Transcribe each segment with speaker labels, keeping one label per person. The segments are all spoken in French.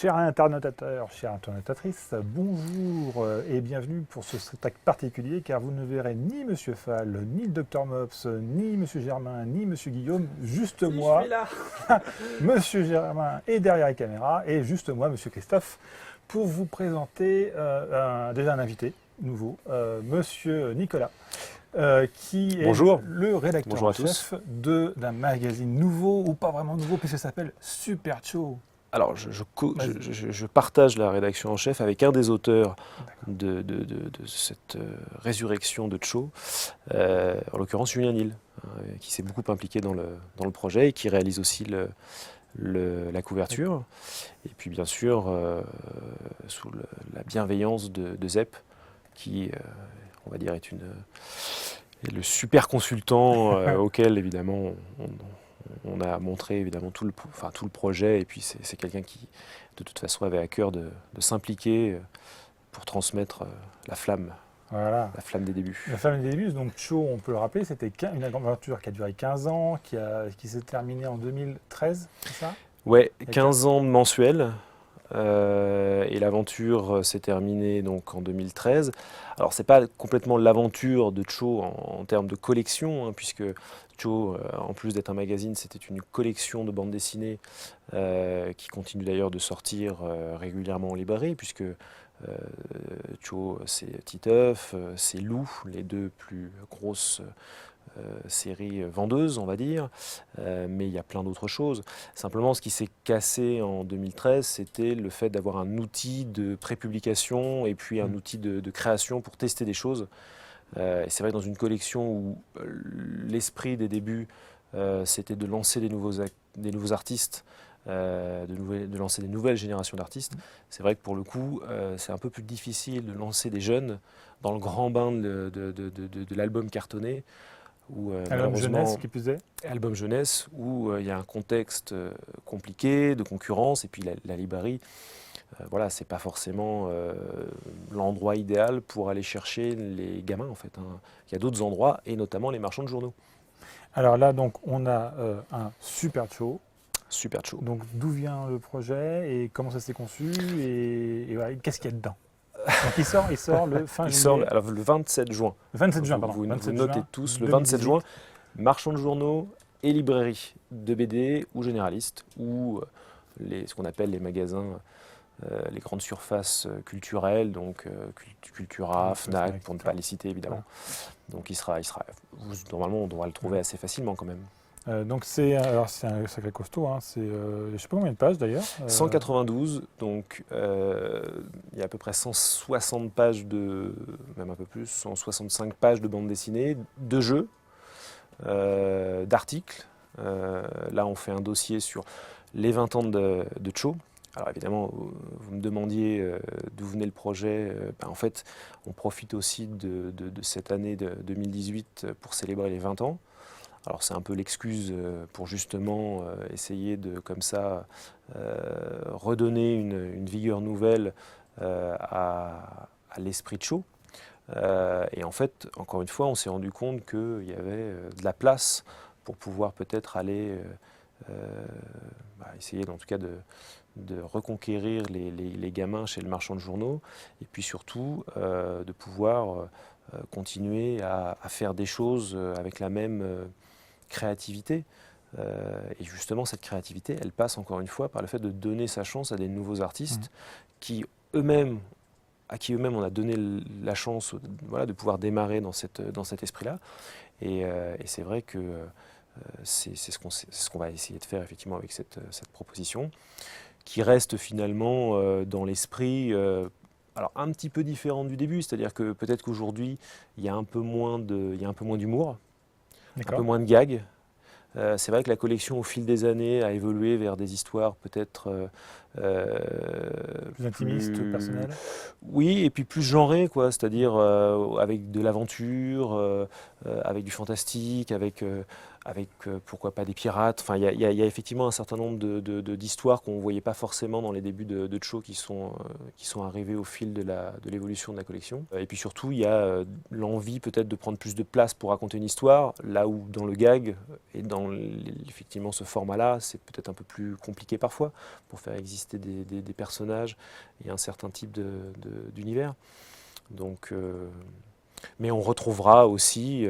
Speaker 1: Chers internautateurs, chères internautatrices, bonjour et bienvenue pour ce spectacle particulier car vous ne verrez ni Monsieur Fall, ni le Dr Mops, ni Monsieur Germain, ni Monsieur Guillaume, juste moi.
Speaker 2: Je suis là.
Speaker 1: Monsieur Germain est derrière la caméra et juste moi, Monsieur Christophe, pour vous présenter déjà un invité nouveau, Monsieur Nicolas. Qui est
Speaker 2: Bonjour.
Speaker 1: le rédacteur
Speaker 2: Bonjour
Speaker 1: en
Speaker 2: à tous.
Speaker 1: chef d'un magazine nouveau, ou pas vraiment nouveau, puisque ça s'appelle Super Show.
Speaker 2: Alors, je partage la rédaction en chef avec un des auteurs de cette résurrection de Cho, en l'occurrence Julien Nil, qui s'est beaucoup impliqué dans le projet et qui réalise aussi la couverture. Et puis bien sûr, sous la bienveillance de Zep, qui, on va dire, est le super consultant auquel évidemment on a montré évidemment tout le projet, et puis c'est quelqu'un qui de toute façon avait à cœur de s'impliquer pour transmettre la flamme des débuts.
Speaker 1: La flamme des débuts, donc Cho, on peut le rappeler, c'était une aventure qui a duré 15 ans, qui s'est terminée en 2013, c'est ça?
Speaker 2: Ouais, 15 ans mensuels. Et l'aventure s'est terminée donc en 2013. Alors c'est pas complètement l'aventure de Cho en termes de collection, hein, puisque Cho, en plus d'être un magazine, c'était une collection de bandes dessinées qui continue d'ailleurs de sortir régulièrement en librairie, puisque Cho, c'est Titeuf, c'est Lou, les deux plus grosses série vendeuse, on va dire, mais il y a plein d'autres choses. Simplement, ce qui s'est cassé en 2013, c'était le fait d'avoir un outil de prépublication et puis un outil de création pour tester des choses. Et c'est vrai que dans une collection où l'esprit des débuts, c'était de lancer des nouveaux artistes, de lancer des nouvelles générations d'artistes, c'est vrai que pour le coup, c'est un peu plus difficile de lancer des jeunes dans le grand bain de l'album cartonné.
Speaker 1: Album jeunesse qui plus est.
Speaker 2: Album jeunesse, où il y a un contexte compliqué, de concurrence, et puis la librairie, voilà, c'est pas forcément l'endroit idéal pour aller chercher les gamins, en fait, hein. Il y a d'autres endroits, et notamment les marchands de journaux.
Speaker 1: Alors là, donc, on a un Super Show.
Speaker 2: Super Show.
Speaker 1: Donc, d'où vient le projet et comment ça s'est conçu et voilà, qu'est-ce qu'il y a dedans? Donc il sort le fin juillet.
Speaker 2: Il sort alors, le 27 juin.
Speaker 1: Le 27 juin, pardon.
Speaker 2: Vous
Speaker 1: 27
Speaker 2: notez
Speaker 1: juin,
Speaker 2: tous, le
Speaker 1: 2018.
Speaker 2: 27 juin, marchand de journaux et librairie de BD ou généralistes, ou ce qu'on appelle les magasins, les grandes surfaces culturelles, donc Cultura, Fnac, pour ne pas les citer évidemment. Donc normalement on devra le trouver assez facilement quand même.
Speaker 1: Donc c'est un sacré costaud, hein. C'est je ne sais pas combien de pages d'ailleurs.
Speaker 2: 192, donc il y a à peu près 160 pages même un peu plus, 165 pages de bande dessinée, de jeux, d'articles. Là on fait un dossier sur les 20 ans de Cho. Alors évidemment, vous me demandiez d'où venait le projet. En fait, on profite aussi de cette année de 2018 pour célébrer les 20 ans. Alors c'est un peu l'excuse pour justement essayer de, comme ça, redonner une vigueur nouvelle à l'esprit de Cho. Et en fait, encore une fois, on s'est rendu compte qu'il y avait de la place pour pouvoir peut-être aller essayer, en tout cas, de reconquérir les gamins chez le marchand de journaux, et puis surtout de pouvoir continuer à faire des choses avec la même créativité. Et justement, cette créativité, elle passe encore une fois par le fait de donner sa chance à des nouveaux artistes à qui eux-mêmes on a donné la chance, voilà, de pouvoir démarrer dans cet esprit-là. Et c'est vrai que c'est ce qu'on va essayer de faire effectivement avec cette proposition, qui reste finalement dans l'esprit alors un petit peu différent du début, c'est-à-dire que peut-être qu'aujourd'hui il y a un peu moins d'humour, un peu moins de gags. C'est vrai que la collection, au fil des années, a évolué vers des histoires peut-être
Speaker 1: plus intimistes, personnelles.
Speaker 2: Oui, et puis plus genrées, quoi. C'est-à-dire avec de l'aventure, avec du fantastique, avec avec pourquoi pas des pirates. Enfin, il y a effectivement un certain nombre d'histoires qu'on ne voyait pas forcément dans les débuts de Cho qui sont arrivées au fil de l'évolution de la collection. Et puis surtout, il y a l'envie peut-être de prendre plus de place pour raconter une histoire, là où dans le gag et dans effectivement ce format-là, c'est peut-être un peu plus compliqué parfois pour faire exister des personnages et un certain type d'univers. Donc, mais on retrouvera aussi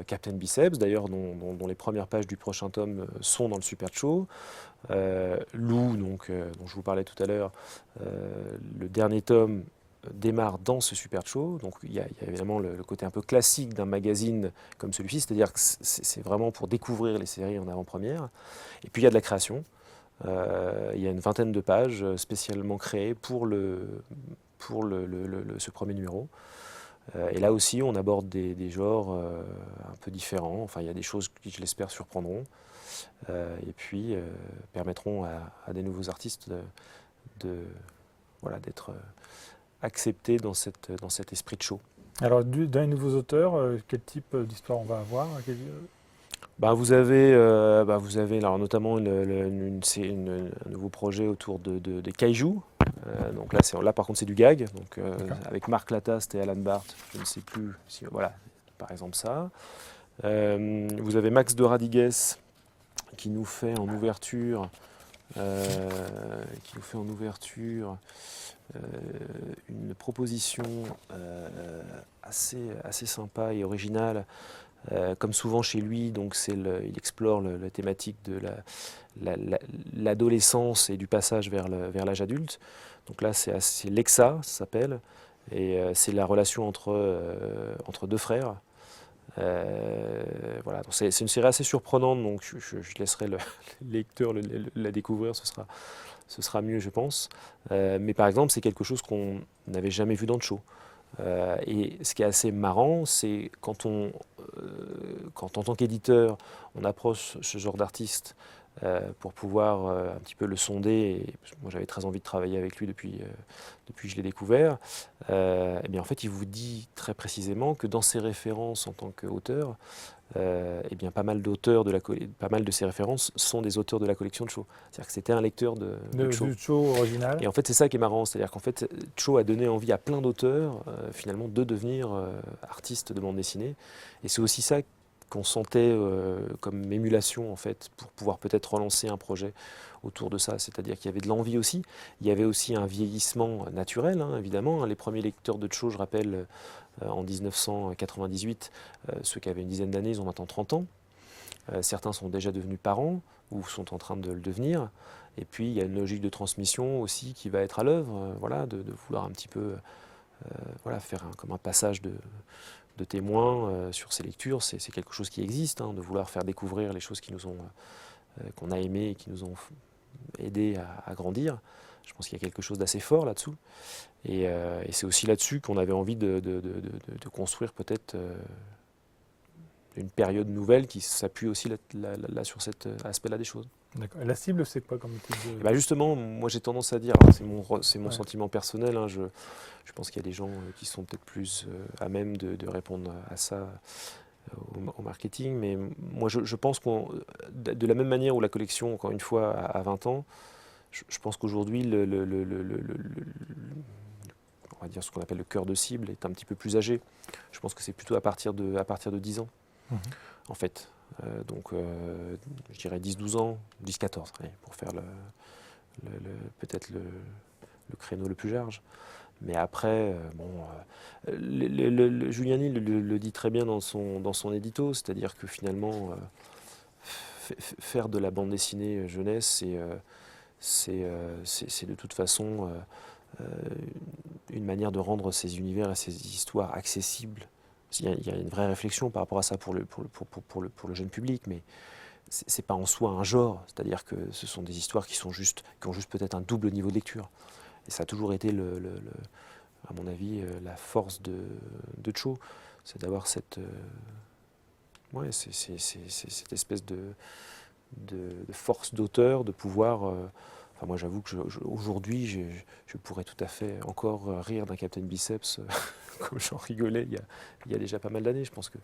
Speaker 2: Captain Biceps, d'ailleurs, dont les premières pages du prochain tome sont dans le Super Cho. Lou, donc, dont je vous parlais tout à l'heure, le dernier tome démarre dans ce Super Cho. Donc il y a évidemment le côté un peu classique d'un magazine comme celui-ci, c'est-à-dire que c'est vraiment pour découvrir les séries en avant-première. Et puis il y a de la création. Il y a une vingtaine de pages spécialement créées pour ce premier numéro. Et là aussi, on aborde des genres un peu différents. Enfin, il y a des choses qui, je l'espère, surprendront. Et puis permettront à des nouveaux artistes voilà, d'être acceptés dans cet esprit de show.
Speaker 1: Alors, dans les nouveaux auteurs, quel type d'histoire on va avoir?
Speaker 2: Vous avez alors, notamment un nouveau projet autour des kaiju. Donc là, par contre, c'est du gag. Donc, avec Marc Lataste et Alan Barth, je ne sais plus si, voilà, par exemple ça. Vous avez Max de Radigues qui nous fait en ouverture, une proposition assez sympa et originale. Comme souvent chez lui, donc il explore la thématique de l'adolescence et du passage vers l'âge adulte. Donc là, c'est Lexa, ça s'appelle, et c'est la relation entre deux frères. Voilà, c'est une série assez surprenante, donc je laisserai le lecteur la découvrir, ce sera mieux, je pense. Mais par exemple, c'est quelque chose qu'on n'avait jamais vu dans le show. Et ce qui est assez marrant, c'est quand en tant qu'éditeur, on approche ce genre d'artiste pour pouvoir un petit peu le sonder. Et moi, j'avais très envie de travailler avec lui depuis que je l'ai découvert. Et bien, en fait, il vous dit très précisément que dans ses références en tant qu'auteur, eh bien, pas mal de ces références sont des auteurs de la collection de Cho. C'est-à-dire que c'était un lecteur de Cho.
Speaker 1: Du Cho original.
Speaker 2: Et en fait, c'est ça qui est marrant, c'est-à-dire qu'en fait, Cho a donné envie à plein d'auteurs, finalement, de devenir artistes de bande dessinée. Et c'est aussi ça qu'on sentait comme émulation, en fait, pour pouvoir peut-être relancer un projet autour de ça. C'est-à-dire qu'il y avait de l'envie aussi. Il y avait aussi un vieillissement naturel, hein, évidemment. Les premiers lecteurs de Cho, je rappelle, en 1998, ceux qui avaient une dizaine d'années, ils ont maintenant 30 ans. Certains sont déjà devenus parents ou sont en train de le devenir. Et puis il y a une logique de transmission aussi qui va être à l'œuvre, voilà, de vouloir un petit peu voilà, faire comme un passage de témoin sur ces lectures. C'est quelque chose qui existe, hein, de vouloir faire découvrir les choses qu'on a aimées et qui nous ont aidés à grandir. Je pense qu'il y a quelque chose d'assez fort là-dessous. Et c'est aussi là-dessus qu'on avait envie de construire peut-être une période nouvelle qui s'appuie aussi là sur cet aspect-là des choses.
Speaker 1: D'accord. Et la cible, c'est quoi comme type de...
Speaker 2: Justement, moi j'ai tendance à dire, c'est mon sentiment personnel, hein, je pense qu'il y a des gens qui sont peut-être plus à même de répondre à ça au marketing, mais moi je pense de la même manière où la collection, encore une fois, a 20 ans, je pense qu'aujourd'hui, on va dire ce qu'on appelle le cœur de cible est un petit peu plus âgé. Je pense que c'est plutôt à partir de 10 ans, en fait. Donc, je dirais 10-12 ans, 10-14, pour faire peut-être le créneau le plus large. Mais après, Juliani le dit très bien dans son édito, c'est-à-dire que finalement, faire de la bande dessinée jeunesse, c'est de toute façon une manière de rendre ces univers et ces histoires accessibles. Il y a une vraie réflexion par rapport à ça pour le jeune public, mais c'est pas en soi un genre, c'est-à-dire que ce sont des histoires qui ont juste peut-être un double niveau de lecture. Et ça a toujours été, à mon avis, la force de Cho, c'est d'avoir cette espèce de force d'auteur, de pouvoir Enfin, moi, j'avoue que aujourd'hui, je pourrais tout à fait encore rire d'un Captain Biceps comme j'en rigolais il y a déjà pas mal d'années. Je pense que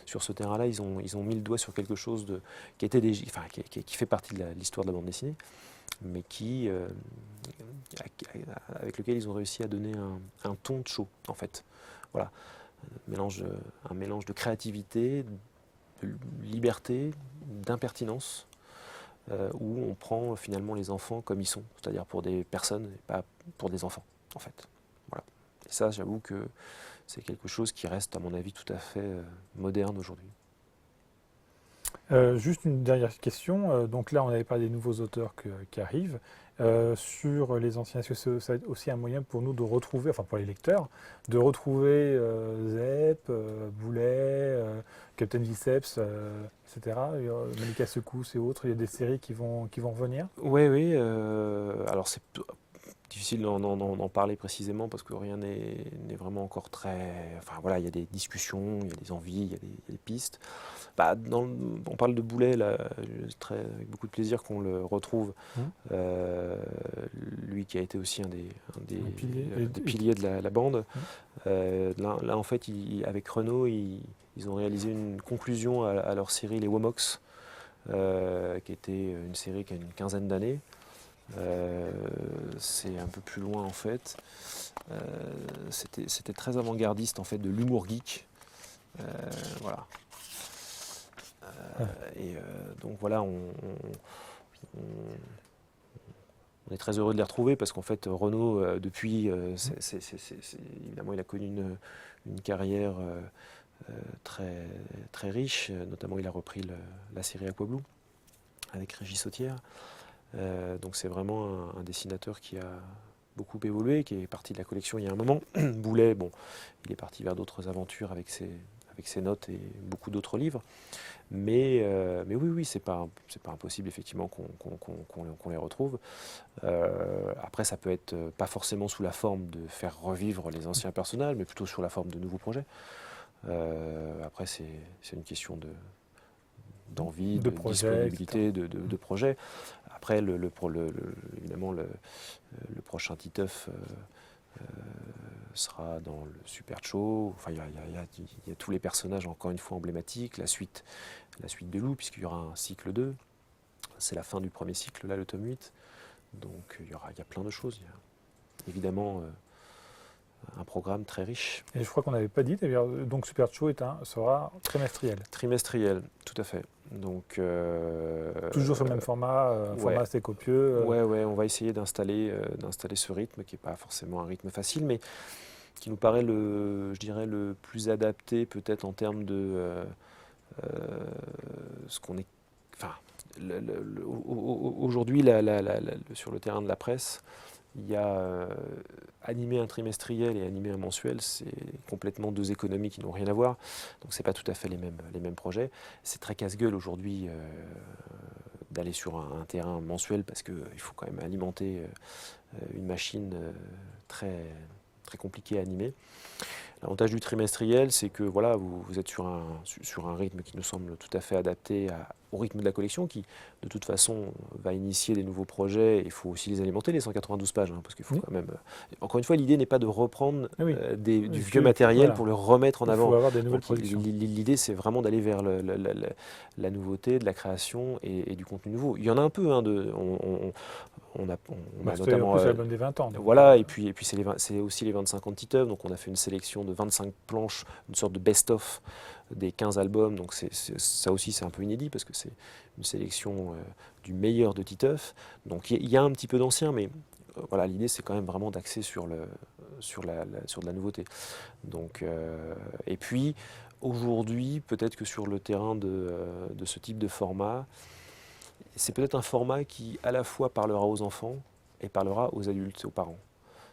Speaker 2: sur ce terrain-là, ils ont mis le doigt sur quelque chose qui était enfin, qui fait partie de l'histoire de la bande dessinée, mais avec lequel ils ont réussi à donner un ton de show, en fait. Voilà, un mélange de créativité, de liberté, d'impertinence, où on prend finalement les enfants comme ils sont, c'est-à-dire pour des personnes et pas pour des enfants, en fait. Voilà. Et ça, j'avoue que c'est quelque chose qui reste, à mon avis, tout à fait moderne aujourd'hui.
Speaker 1: Juste une dernière question. Donc là, on avait parlé des nouveaux auteurs qui arrivent. Sur les anciens, est-ce que ça va être aussi un moyen pour nous de retrouver, enfin pour les lecteurs, de retrouver Zep, Boulet, Captain Biceps, etc. Malika Secousse et autres. Il y a des séries qui vont revenir.
Speaker 2: Oui, oui. Alors c'est difficile d'en parler précisément parce que rien n'est vraiment encore très... Enfin voilà, il y a des discussions, il y a des envies, il y a des pistes. Bah, on parle de Boulet, là, avec beaucoup de plaisir qu'on le retrouve. Euh, Lui qui a été aussi un des piliers de la bande. Là, en fait, avec Renaud, ils ont réalisé une conclusion à leur série Les Womox, qui était une série qui a une quinzaine d'années. C'est un peu plus loin en fait. C'était très avant-gardiste en fait, de l'humour geek. Voilà. Et donc voilà, on est très heureux de les retrouver parce qu'en fait Renaud depuis, évidemment il a connu une carrière très, très riche, notamment il a repris la série Aquablue avec Régis Sautière. Donc c'est vraiment un dessinateur qui a beaucoup évolué, qui est parti de la collection il y a un moment. Boulet, bon, il est parti vers d'autres aventures avec ses notes et beaucoup d'autres livres. Mais oui, c'est pas impossible effectivement qu'on les retrouve. Après, ça peut être pas forcément sous la forme de faire revivre les anciens personnages, mais plutôt sous la forme de nouveaux projets. Après, c'est une question d'envie, de disponibilité, de projet. Après, évidemment, le prochain Titeuf sera dans le Super Show. Enfin, il y a tous les personnages, encore une fois, emblématiques. La suite de Lou, puisqu'il y aura un cycle 2. C'est la fin du premier cycle, là, le tome 8. Donc, il y a plein de choses. Il y a évidemment un programme très riche.
Speaker 1: Et je crois qu'on n'avait pas dit, d'ailleurs, donc Super Show sera trimestriel.
Speaker 2: Trimestriel, tout à fait. Donc,
Speaker 1: toujours sur le même format, format assez copieux.
Speaker 2: Ouais, on va essayer d'installer ce rythme qui n'est pas forcément un rythme facile, mais qui nous paraît je dirais le plus adapté peut-être en termes de ce qu'on est. Enfin, aujourd'hui, sur le terrain de la presse, il y a animer un trimestriel et animer un mensuel, c'est complètement deux économies qui n'ont rien à voir. Donc c'est pas tout à fait les mêmes projets. C'est très casse-gueule aujourd'hui d'aller sur un terrain mensuel parce qu'il faut quand même alimenter une machine très, très compliquée à animer. L'avantage du trimestriel, c'est que voilà, vous êtes sur un rythme qui nous semble tout à fait adapté au rythme de la collection, qui de toute façon va initier des nouveaux projets. Il faut aussi les alimenter, les 192 pages, parce qu'il faut quand même... Encore une fois, l'idée n'est pas de reprendre du vieux matériel pour le remettre en avant.
Speaker 1: Il faut avoir des nouvelles productions.
Speaker 2: L'idée, c'est vraiment d'aller vers la nouveauté, de la création et du contenu nouveau. Il y en a un peu, on a
Speaker 1: notamment l'album des 20 ans.
Speaker 2: Voilà, et puis c'est aussi les 25 ans de Titeuf, donc on a fait une sélection de 25 planches, une sorte de best-of des 15 albums, donc ça aussi c'est un peu inédit parce que c'est une sélection du meilleur de Titeuf. Donc il y a un petit peu d'ancien, mais voilà, l'idée c'est quand même vraiment d'axer sur de la nouveauté. Donc, et puis aujourd'hui, peut-être que sur le terrain de ce type de format, c'est peut-être un format qui à la fois parlera aux enfants et parlera aux adultes et aux parents.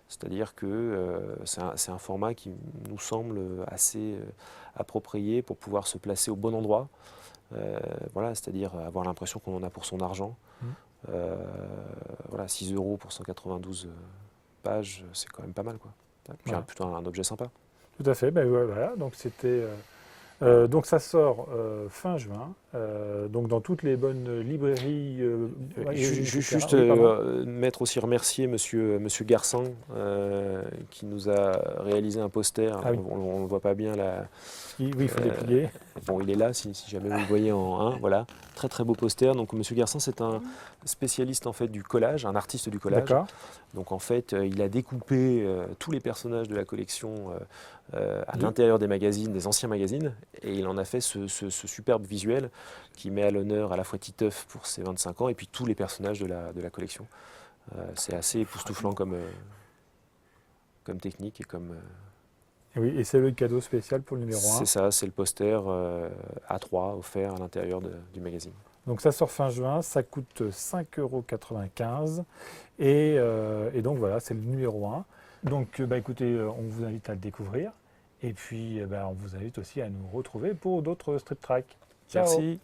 Speaker 2: C'est-à-dire que c'est un format qui nous semble assez approprié pour pouvoir se placer au bon endroit. Voilà, c'est-à-dire avoir l'impression qu'on en a pour son argent. Voilà, 6 € pour 192 pages, c'est quand même pas mal, quoi. Puis plutôt un objet sympa.
Speaker 1: Tout à fait, ben voilà, donc c'était Donc ça sort fin juin, donc dans toutes les bonnes librairies.
Speaker 2: Juste
Speaker 1: Oui, pardon.
Speaker 2: mettre aussi remercier monsieur Garcin qui nous a réalisé un poster.
Speaker 1: Ah oui,
Speaker 2: On ne le voit pas bien là.
Speaker 1: oui, il faut le
Speaker 2: Euh,
Speaker 1: déplier.
Speaker 2: bon, il est là si jamais vous le voyez en un. Voilà, très très beau poster. Donc monsieur Garcin, c'est un spécialiste en fait du collage, un artiste du collage.
Speaker 1: D'accord.
Speaker 2: Donc en fait, il a découpé tous les personnages de la collection à
Speaker 1: De-
Speaker 2: l'intérieur des magazines, des anciens magazines, et il en a fait ce superbe visuel qui met à l'honneur à la fois Titeuf pour ses 25 ans et puis tous les personnages de la collection. C'est assez époustouflant comme technique et comme...
Speaker 1: Et oui, et c'est le cadeau spécial pour le numéro
Speaker 2: c'est
Speaker 1: 1.
Speaker 2: ça, c'est le poster A3 offert à l'intérieur du magazine.
Speaker 1: Donc ça sort fin juin, ça coûte 5,95 € et donc voilà, c'est le numéro 1. Donc bah, écoutez, on vous invite à le découvrir et puis bah, on vous invite aussi à nous retrouver pour d'autres Street Track. Ciao!
Speaker 2: Merci.